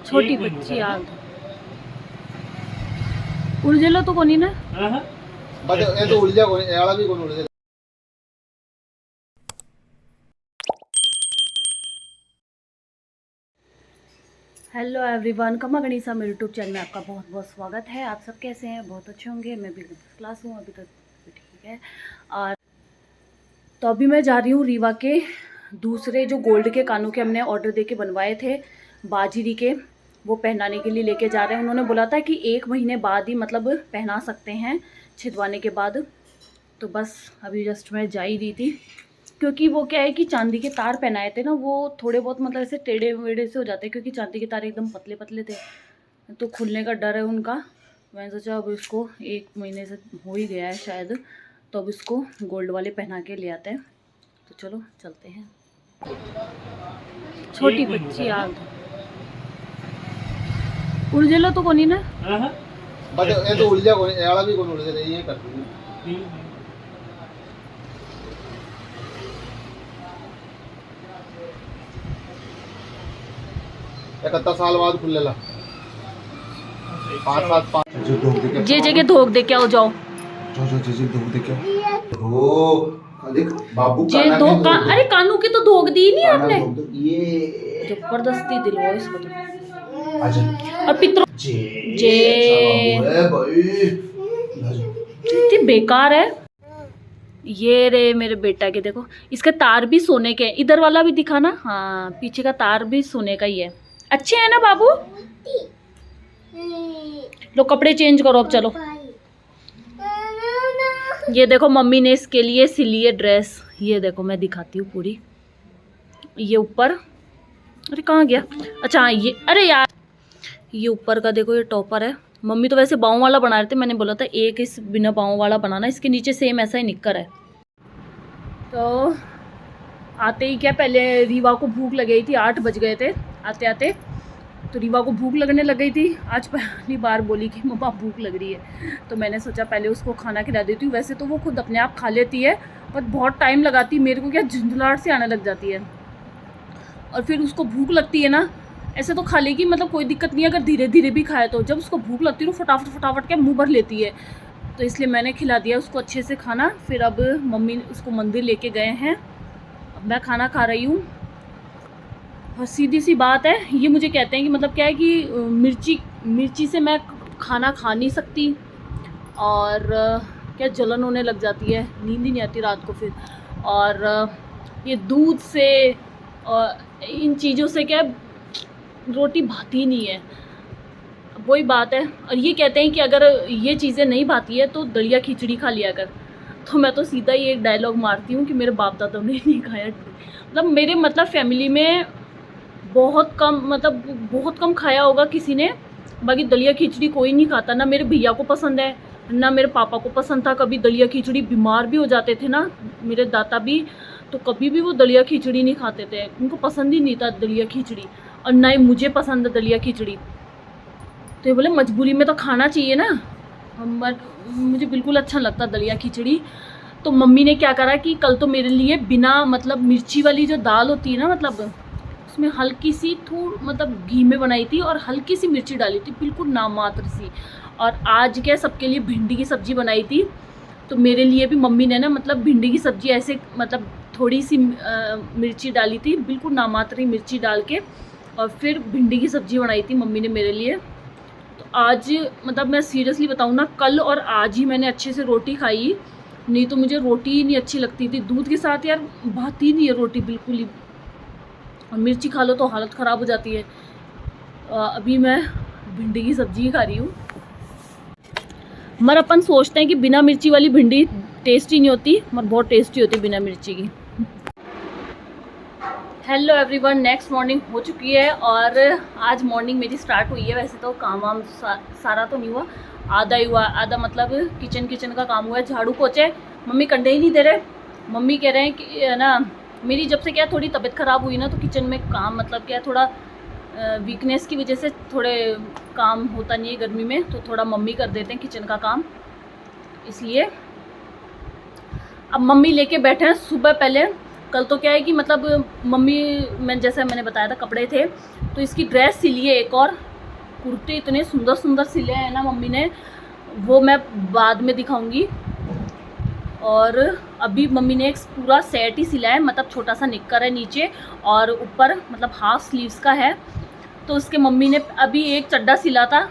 छोटी बच्ची याद उलझेलो तो कोनी ना बस ये तो उलझा कोनी ये वाला भी कोनी उलझे। हेलो एवरीवन, कमा गणिसा मेरे यूट्यूब चैनल में आपका बहुत बहुत स्वागत है। आप सब कैसे हैं? बहुत अच्छे होंगे। मैं भी क्लास हूँ, अभी तक भी ठीक है। और तो अभी मैं जा रही हूँ रीवा के दूसरे जो गोल्ड के कानों के हमने ऑर्डर देके बनवाए थे बाजीरी के, वो पहनाने के लिए लेके जा रहे हैं। उन्होंने बोला था कि 1 महीने बाद ही मतलब पहना सकते हैं छिदवाने के बाद। तो बस अभी जस्ट मैं जा ही रही थी, क्योंकि वो क्या है कि चांदी के तार पहनाए थे ना, वो थोड़े बहुत मतलब ऐसे टेढ़े वेढ़े से हो जाते हैं, क्योंकि चांदी के तार एकदम पतले पतले थे, तो खुलने का डर है उनका। मैंने सोचा अब इसको 1 महीने से हो ही गया है शायद, तो अब इसको गोल्ड वाले पहना के ले आते हैं। तो चलो चलते हैं। छोटी बच्ची याद उलझेलो तो कोनी ना बस ये तो उलझा कोनी ये वाला भी कोनी उलझे ये कर दूंगी। कितना साल बाद खुलेला 5-7 जो धोख दे के जे जगह धोख दे के आओ जाओ जो धोख दे के हो देख बाबू जे काना धोखा। अरे कानू की तो धोख दी नहीं आपने, ये जबरदस्ती दिलवाओ इसको तो। आजा और पितरों जे है भाई इतनी बेकार है। ये रे मेरे बेटा के देखो, इसके तार भी सोने के हैं। इधर वाला भी दिखा ना, हाँ पीछे का तार भी सोने का ही है। अच्छे है ना बाबू? लो कपड़े चेंज करो अब, चलो। ये देखो मम्मी ने इसके लिए सिली है ड्रेस। ये देखो मैं दिखाती हूँ पूरी। ये ऊपर, अरे कहाँ गया? अच्छा हाँ, ये अरे यार ये ऊपर का देखो, ये टॉपर है। मम्मी तो वैसे बाहों वाला बना रहे थे, मैंने बोला था एक इस बिना बाहों वाला बनाना। इसके नीचे सेम ऐसा ही निक्कर है। तो आते ही क्या, पहले रीवा को भूख लग गई थी, 8 बज गए थे आते आते। तो रीवा को भूख लगने लग गई थी। आज पहली बार बोली कि मम्मा भूख लग रही है, तो मैंने सोचा पहले उसको खाना खिला देती हूँ। वैसे तो वो खुद अपने आप खा लेती है, पर बहुत टाइम लगाती है। मेरे को क्या झुंझलाहट से आने लग जाती है, और फिर उसको भूख लगती है ना, ऐसे तो खा लेगी, मतलब कोई दिक्कत नहीं है अगर धीरे धीरे भी खाए। तो जब उसको भूख लगती है तो फटाफट फटाफट के मुँह भर लेती है। तो इसलिए मैंने खिला दिया उसको अच्छे से खाना। फिर अब मम्मी उसको मंदिर लेके गए हैं, अब मैं खाना खा रही हूँ। और सीधी सी बात है, ये मुझे कहते हैं कि मतलब क्या है कि मिर्ची से मैं खाना खा नहीं सकती, और क्या जलन होने लग जाती है, नींद ही नहीं आती रात को फिर। और ये दूध से और इन चीज़ों से क्या रोटी भाती नहीं है, वही बात है। और ये कहते हैं कि अगर ये चीज़ें नहीं भाती है तो दलिया खिचड़ी खा लिया कर। तो मैं तो सीधा ही एक डायलॉग मारती हूँ कि मेरे बाप दादा ने नहीं खाया। मतलब मेरे मतलब फैमिली में बहुत कम खाया होगा किसी ने, बाकी दलिया खिचड़ी कोई नहीं खाता। ना मेरे भैया को पसंद है, ना मेरे पापा को पसंद था कभी दलिया खिचड़ी। बीमार भी हो जाते थे ना मेरे दादा भी, तो कभी भी वो दलिया खिचड़ी नहीं खाते थे, उनको पसंद ही नहीं था दलिया खिचड़ी। और ना ही मुझे पसंद है दलिया खिचड़ी। तो ये बोले मजबूरी में तो खाना चाहिए ना, बट मुझे बिल्कुल अच्छा लगता दलिया खिचड़ी। तो मम्मी ने क्या करा कि कल तो मेरे लिए बिना मतलब मिर्ची वाली जो दाल होती है ना, मतलब उसमें हल्की सी मतलब घी में बनाई थी और हल्की सी मिर्ची डाली थी, बिल्कुल नामात्र सी। और आज क्या सबके लिए भिंडी की सब्ज़ी बनाई थी, तो मेरे लिए भी मम्मी ने ना मतलब भिंडी की सब्ज़ी ऐसे मतलब थोड़ी सी मिर्ची डाली थी, बिल्कुल नामात्र ही मिर्ची डाल के, और फिर भिंडी की सब्ज़ी बनाई थी मम्मी ने मेरे लिए। तो आज मतलब मैं सीरियसली बताऊँ ना, कल और आज ही मैंने अच्छे से रोटी खाई, नहीं तो मुझे रोटी ही नहीं अच्छी लगती थी। दूध के साथ यार भाती नहीं है रोटी बिल्कुल ही, और मिर्ची खा लो तो हालत ख़राब हो जाती है। अभी मैं भिंडी की सब्ज़ी ही खा रही हूँ। मगर अपन सोचते हैं कि बिना मिर्ची वाली भिंडी टेस्टी नहीं होती, मगर बहुत टेस्टी होती है बिना मिर्ची की। हेलो एवरीवन, नेक्स्ट मॉर्निंग हो चुकी है और आज मॉर्निंग मेरी स्टार्ट हुई है। वैसे तो काम वाम सारा तो नहीं हुआ, आधा ही हुआ। आधा मतलब किचन का काम हुआ है, झाड़ू पोछे मम्मी करने ही नहीं दे रहे। मम्मी कह रहे हैं कि ना मेरी जब से क्या थोड़ी तबीयत ख़राब हुई ना, तो किचन में काम मतलब क्या थोड़ा वीकनेस की वजह से थोड़े काम होता नहीं है गर्मी में, तो थोड़ा मम्मी कर देते हैं किचन का काम। इसलिए अब मम्मी लेके बैठे हैं सुबह पहले कल तो क्या है कि मतलब मम्मी, मैं जैसे मैंने बताया था कपड़े थे, तो इसकी ड्रेस सिली है एक और। कुर्ते इतने सुंदर सुंदर सिले हैं ना मम्मी ने, वो मैं बाद में दिखाऊंगी। और अभी मम्मी ने एक पूरा सेट ही सिला है, मतलब छोटा सा निक्कर है नीचे और ऊपर मतलब हाफ स्लीव्स का है। तो उसके मम्मी ने अभी एक चड्डा सिला था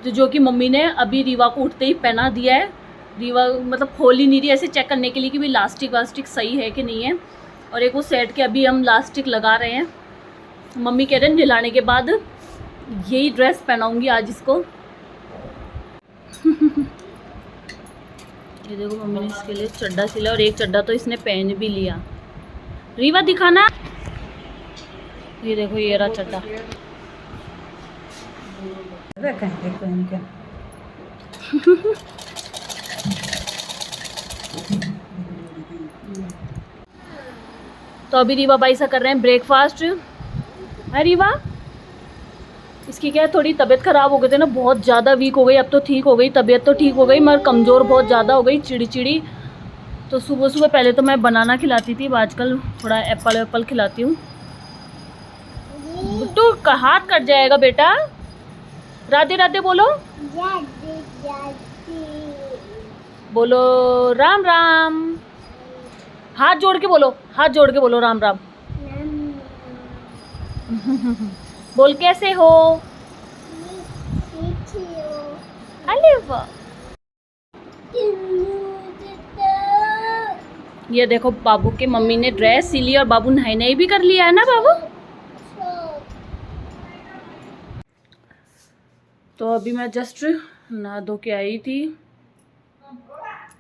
जो कि मम्मी ने अभी रीवा को उठते ही पहना दिया है। रीवा मतलब खोल ही नहीं रही, ऐसे चेक करने के लिए कि भाई लास्टिक वास्टिक सही है कि नहीं है। और एक वो सेट के अभी हम लास्टिक लगा रहे हैं। मम्मी कह रहे हैं नहलाने के बाद यही ड्रेस पहनाऊंगी आज इसको। ये देखो मम्मी ने इसके लिए चड्डा सिला और एक चड्डा तो इसने पहन भी लिया। रीवा दिखाना, ये देखो ये रहा चड्डा। तो अभी रीवा बाई सा कर रहे हैं ब्रेकफास्ट। है रीवा, इसकी क्या है थोड़ी तबीयत ख़राब हो गई थी ना, बहुत ज़्यादा वीक हो गई। अब तो ठीक हो गई, तबीयत तो ठीक हो गई मगर कमज़ोर बहुत ज़्यादा हो गई, चिड़चिड़ी। तो सुबह सुबह पहले तो मैं बनाना खिलाती थी, आजकल थोड़ा एप्पल खिलाती हूँ। तो हाथ कट जाएगा बेटा। राधे राधे बोलो, बोलो राम राम। हाथ जोड़ के बोलो, हाथ जोड़ के बोलो राम राम। बोल कैसे हो? अरे वाह, ये देखो बाबू के मम्मी ने ड्रेस सिली और बाबू नहाई नहाई भी कर लिया है ना बाबू। तो अभी मैं जस्ट नहा धो के आई थी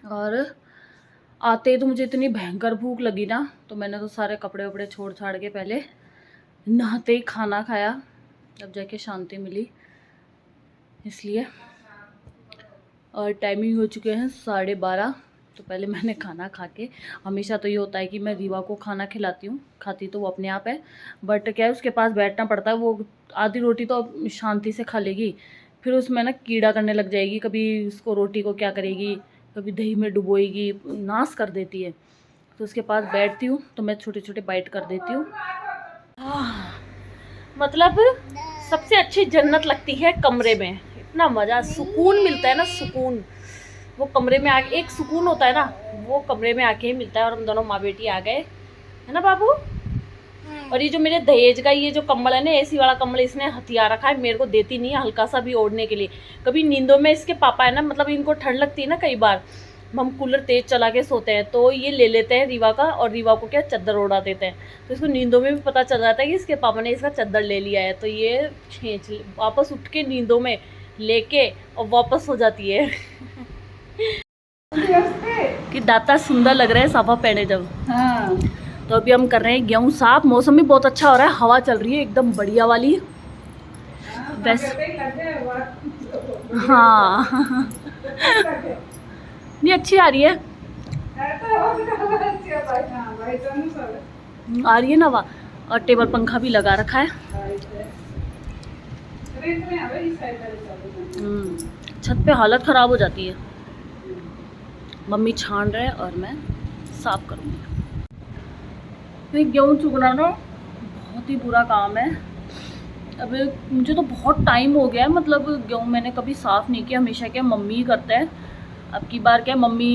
और आते ही तो मुझे इतनी भयंकर भूख लगी ना, तो मैंने तो सारे कपड़े वपड़े छोड़ छाड़ के पहले नहाते ही खाना खाया, तब जाके शांति मिली। इसलिए और टाइमिंग हो चुके हैं 12:30। तो पहले मैंने खाना खा के, हमेशा तो ये होता है कि मैं रीवा को खाना खिलाती हूँ, खाती तो वो अपने आप है, बट क्या है उसके पास बैठना पड़ता है। वो आधी रोटी तो शांति से खा लेगी, फिर उसमें ना कीड़ा करने लग जाएगी। कभी उसको रोटी को क्या करेगी, कभी दही में डुबोएगी, नाश कर देती है। तो उसके पास बैठती हूँ तो मैं छोटे छोटे बाइट कर देती हूँ। मतलब सबसे अच्छी जन्नत लगती है कमरे में, इतना मज़ा सुकून मिलता है ना, सुकून। वो कमरे में आके एक सुकून होता है ना, वो कमरे में आके ही मिलता है। और हम दोनों माँ बेटी आ गए, है ना बाबू। और ये जो मेरे दहेज का ये जो कम्बल है ना, एसी वाला कम्बल, इसने हथियार रखा है, मेरे को देती नहीं है हल्का सा भी ओढ़ने के लिए। कभी नींदों में इसके पापा है ना, मतलब इनको ठंड लगती है ना, कई बार हम कूलर तेज चला के सोते हैं तो ये ले लेते हैं रीवा का, और रीवा को क्या चद्दर ओढ़ा देते हैं। तो इसको नींदों में भी पता चल जाता है कि इसके पापा ने इसका चद्दर ले लिया है, तो ये खींच वापस उठ के नींदों में लेके और वापस हो जाती है। कि दाता सुंदर लग रहे हैं साफा पहने जब। हाँ। तो अभी हम कर रहे हैं गेहूँ साफ। मौसम भी बहुत अच्छा हो रहा है, हवा चल रही है एकदम बढ़िया वाली। वैसे हाँ नहीं अच्छी आ रही है, आ रही है ना हवा। और टेबल पंखा भी लगा रखा है। छत पे हालत ख़राब हो जाती है। मम्मी छान रहे और मैं साफ करूँगी। तो गेहूँ चुगना ना बहुत ही बुरा काम है। अब मुझे तो बहुत टाइम हो गया है, मतलब गेहूँ मैंने कभी साफ़ नहीं किया, हमेशा क्या मम्मी ही करते हैं। अब की बार क्या मम्मी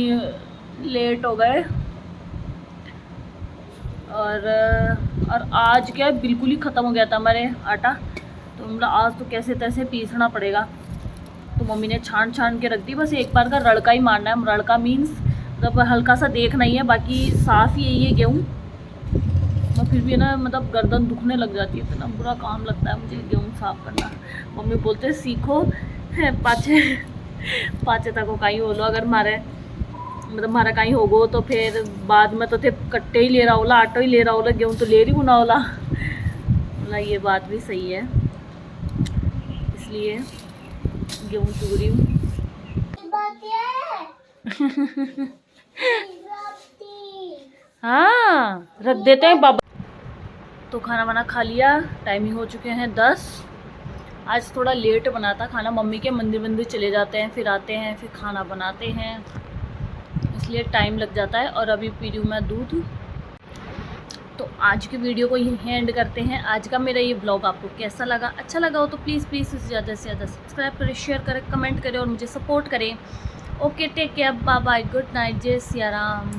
लेट हो गए, और आज क्या बिल्कुल ही ख़त्म हो गया था हमारे आटा, तो मतलब आज तो कैसे तैसे पीसना पड़ेगा। तो मम्मी ने छान छान के रख दी, बस एक बार का रड़का ही मारना है। रड़का मीन्स मतलब हल्का सा देखना ही है, बाकी साफ़ ही यही है गेहूँ। और फिर भी ना मतलब गर्दन दुखने लग जाती है, इतना बुरा काम लगता है मुझे गेहूँ साफ़ करना। मम्मी बोलते हैं सीखो, पाचे तक को कहीं हो लो, अगर मारे मतलब मारा कहीं हो गो तो फिर बाद में तो थे कट्टे ही ले रहा होला, आटो ही ले रहा होला, गेहूँ तो ले रही बुना होला। बोला ये बात भी सही है, इसलिए गेहूँ चुग रही हूँ। हाँ रख देते हैं बाबा। तो खाना वाना खा लिया, टाइमिंग हो चुके हैं 10। आज थोड़ा लेट बना था खाना, मम्मी के मंदिर चले जाते हैं, फिर आते हैं, फिर खाना बनाते हैं, इसलिए टाइम लग जाता है। और अभी पी रही हूँ मैं दूध। तो आज की वीडियो को यहीं एंड करते हैं। आज का मेरा ये ब्लॉग आपको कैसा लगा, अच्छा लगा हो तो प्लीज़ प्लीज़ ज़्यादा से ज़्यादा सब्सक्राइब करें, शेयर करें, कमेंट करें और मुझे सपोर्ट करें। Okay, take care, bye bye, good night, जय सिया राम।